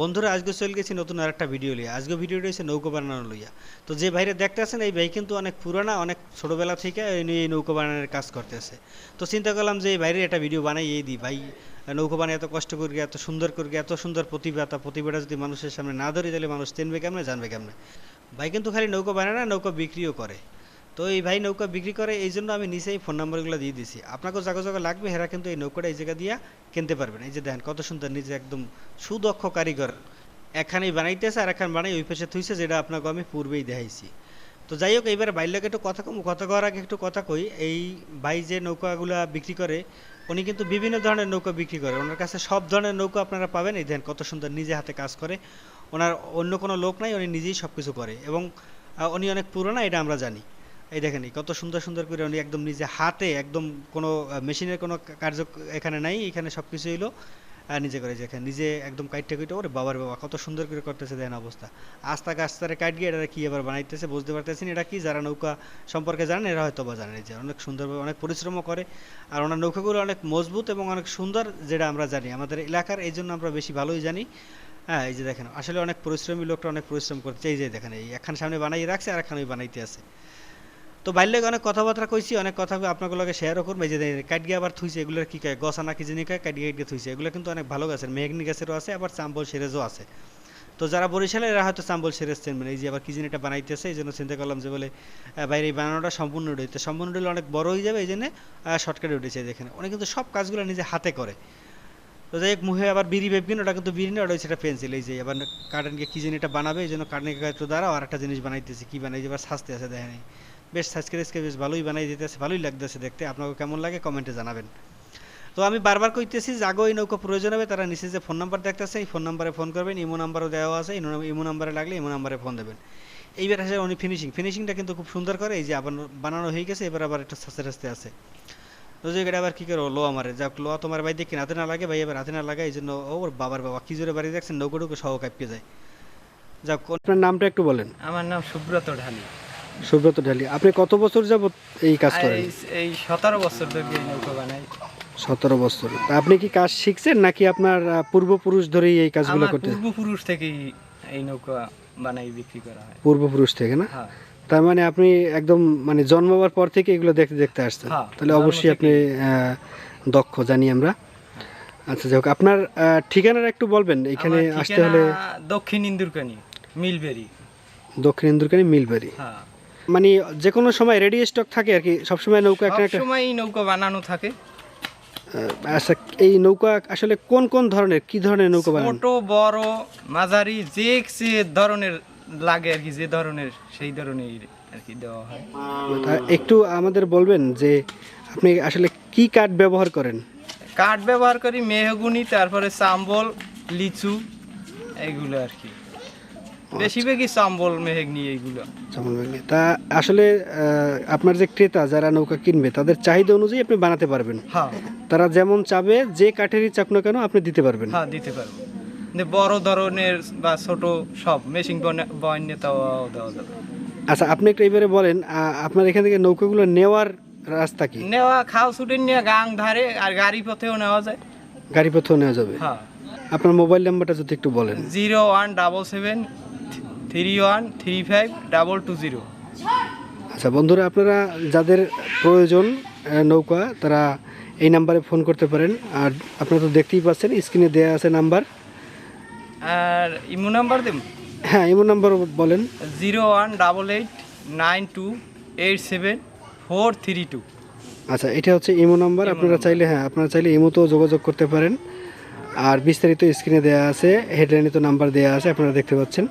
বন্ধুরা আজকে চলে গেছি নতুন আরেকটা ভিডিও লিয়ে। আজকে ভিডিওটা হচ্ছে নৌকো বানানো লইয়া। তো যে ভাইরা দেখতে আছেন এই ভাই কিন্তু অনেক পুরানা, অনেক ছোটবেলা থেকে এই নৌকো বানানোর কাজ করতেছে। তো চিন্তা করলাম যে এই ভাইরে একটা ভিডিও বানাই এই দিই। ভাই নৌকো বানিয়ে এত কষ্ট করি, এত সুন্দর করি, এত সুন্দর প্রতিভা, তা প্রতিভাটা যদি মানুষের সামনে না ধরি তাহলে মানুষ চিনবে কেমনে, জানবে কেমনে। ভাই কিন্তু খালি নৌকো বানায় না, নৌকো বিক্রিও করে। তো এই ভাই নৌকা বিক্রি করে, এই জন্য আমি নিচেই ফোন নাম্বারগুলো দিয়ে দিছি। আপনাকেও জায়গা জায়গা লাগবে, হেরা কিন্তু এই নৌকাটা এই জায়গা দিয়া কিনতে পারবেন। এই যে দেখেন কত সুন্দর, নিজে একদম সুদক্ষ কারিগর একখানেই বানাইতেছে আর একখান বানাই ওই পাশে থুইছে, যেটা আপনাকে আমি পূর্বেই দেখাইছি। তো যাই হোক, এইবার বাইরটাকে একটু কথা কম, কথা কওয়ার আগে একটু কথা কই। এই ভাই যে নৌকাগুলা বিক্রি করে, উনি কিন্তু বিভিন্ন ধরনের নৌকা বিক্রি করে। ওনার কাছে সব ধরনের নৌকা আপনারা পাবেন। এই দেখেন কত সুন্দর, নিজে হাতে কাজ করে। ওনার অন্য কোনো লোক নাই, উনি নিজেই সব কিছু করে। এবং উনি অনেক পুরোনো, এটা আমরা জানি। এই দেখেন কত সুন্দর সুন্দর করে উনি একদম নিজে হাতে, একদম কোনো মেশিনের কোনো কার্য এখানে নাই। এখানে সব কিছু হইলো নিজে করে, যেখানে নিজে একদম কাইটটা কুইটা ওরে বাবার বাবা কত সুন্দর করে করতেছে দেন অবস্থা। আস্তা গাছটারে কাট গিয়ে এটা কি আবার বানাইতেছে বুঝতে পারতেছি না এটা কি। যারা নৌকা সম্পর্কে জানেন এরা হয়তো বা জানেন। এই যে অনেক সুন্দরভাবে অনেক পরিশ্রমও করে। আর ওনার নৌকাগুলো অনেক মজবুত এবং অনেক সুন্দর, যেটা আমরা জানি আমাদের এলাকার, এই জন্য আমরা বেশি ভালোই জানি। হ্যাঁ, এই যে দেখেন আসলে অনেক পরিশ্রমী লোকটা, অনেক পরিশ্রম করছে। এই যে দেখেন এই একখান সামনে বানাই রাখছে আর একখান ওই বানাইতে আছে। তো বাইরে অনেক কথাবার্তা কইছি, অনেক কথা আপনাদের লগে শেয়ারও করবো। এই যে কাটগিয়ে আবার থুইছে, এগুলোর কি কয় গছ আনা কি জানি কয়, কাটগিয়ে কাটগিয়ে থুইছে। এগুলো কিন্তু অনেক ভালো গাছের, মেহগনি গাছেরও আছে, আবার চাম্বল সেরেজও আছে। তো যারা বরিশালে এরা হয়তো চাম্বল সেরেজ চেনবেন। এই যে আবার কি জানি এটা বানাইতেছে, এই জন্য চিন্তা করলাম যে বলে বাইরে এই বানানোটা সম্পূর্ণ উঠে, সম্পূর্ণ উঠলে অনেক বড় হয়ে যাবে, এই জন্য শর্টকাটে উঠেছে। দেখেন অনেক কিন্তু সব কাজগুলো নিজে হাতে করে। তো যাই হোক, মুহে আবার বিড়ি ভেবকিন, ওটা কিন্তু বিড়ি না, ওটা হচ্ছে একটা পেন্সিল। এই যে আবার কার্টনকে কি জানি এটা বানাবে, এই জন্য কার্টনকে একটু দ্বারা আর একটা জিনিস বানাইতেছে। কি বানাই, যে আবার সাজতে আছে দেখেন। বেশ সাজকে বেশ ভালোই বানাই দিতেছে, ভালোই লাগতেছে দেখতে। আপনাকে কেমন লাগে কমেন্টে জানাবেন। তো আমি বারবার কইতেছি, যাগো এই নৌকা প্রয়োজন হবে তারা নিচে যে ফোন নাম্বার দেখতেছে এই ফোন নাম্বারে ফোন করবেন। ইমো নাম্বারও দেওয়া আছে, ইমো নাম্বারে লাগলে ইমো নাম্বারে ফোন দেবেন। এইবার আসলে উনি ফিনিশিংটা কিন্তু খুব সুন্দর করে। এই যে আবার বানানো হয়ে গেছে, এবার আবার একটা সাস্তে সাস্তে আছে। তো যে এটা আবার কি করো, লো আমারে যাক, লো তোমার ভাই দেখি হাতে না লাগে, ভাই এবার হাতে না লাগে। এই জন্য ওর বাবার বাবা কি জোরে বাড়ি দেখছেন, নৌকোটুকু সহ কাঁপকে যায়। যাক, আপনার নামটা একটু বলেন। আমার নাম সুব্রত ঢালি। সুব্রত ঢালি। আপনি কত বছর যাবত এই কাজ করেন? এই 17 বছর ধরে এই নৌকা বানাই। 17 বছর। তা আপনি কি কাজ শিখছেন নাকি আপনার পূর্বপুরুষ ধরেই এই কাজগুলো করতে? পূর্বপুরুষ থেকেই এই নৌকা বানাই বিক্রি করা হয়। পূর্বপুরুষ থেকে না? হ্যাঁ। তার মানে আপনি একদম মানে জন্মাবার পর থেকে এগুলো দেখতে দেখতে আসছেন। হ্যাঁ, তাহলে অবশ্যই আপনি দক্ষ, জানি আমরা। আচ্ছা যাই হোক, আপনার ঠিকানাটা একটু বলবেন এখানে আসতে হলে? দক্ষিণ ইন্দুরকানি, মিলবেরি। দক্ষিণ ইন্দুরকানি, মিলবাড়ি। হ্যাঁ। মানে যে কোনো সময় রেডি স্টক থাকে আর কি, সবসময় নৌকা একটা একটা? সবসময় নৌকা বানানো থাকে। আচ্ছা, এই নৌকা আসলে কোন কোন ধরনের, কি ধরনের নৌকা বানানো? ছোট বড় মাঝারি, যে ধরনের লাগে আর কি, যে ধরনের সেই ধরনের আর কি দেওয়া হয়। একটু আমাদের বলবেন যে আপনি আসলে কি কাঠ ব্যবহার করেন? কাঠ ব্যবহার করি মেহগুনি, তারপরে চাম্বল, লিচু, এইগুলো আর কি। বেশিরভাগই চাম্বল, মেহগনি এইগুলো। তা আসলে আপনার যে ক্রেতা যারা নৌকা কিনবে তাদের চাহিদা অনুযায়ী আপনি বানাতে পারবেন। হ্যাঁ। তারা যেমন চাবে, যে কাঠেরই চাপ না কেন আপনি দিতে পারবেন। হ্যাঁ, দিতে পারবো। বড় ধরনের বা ছোট সব মেশিন বয়নে তাও দেওয়া যাবে। আচ্ছা, আপনি একটু এবারে বলেন আপনার এখান থেকে নৌকাগুলো নেওয়ার রাস্তা কি? নেওয়া খাল ছুটে নিয়ে গাং ধারে, আর গাড়ি পথেও নেওয়া যায়। গাড়ি পথেও নেওয়া যাবে? হ্যাঁ। আপনার মোবাইল নাম্বারটা যদি একটু বলেন। 017731352220। আচ্ছা বন্ধুরা, আপনারা যাদের প্রয়োজন নৌকা, তারা এই নাম্বারে ফোন করতে পারেন। আর আপনারা তো দেখতেই পাচ্ছেন স্ক্রিনে দেওয়া আছে নাম্বার। আর ইমো নাম্বার দেব? হ্যাঁ, ইমো নাম্বার বলেন। 0188978432। আচ্ছা, এটা হচ্ছে ইমো নাম্বার। আপনারা চাইলে, হ্যাঁ আপনারা চাইলে ইমোতেও যোগাযোগ করতে পারেন। আর বিস্তারিত স্ক্রিনে দেওয়া আছে, হেডলাইনে তো নাম্বার দেওয়া আছে, আপনারা দেখতে পাচ্ছেন।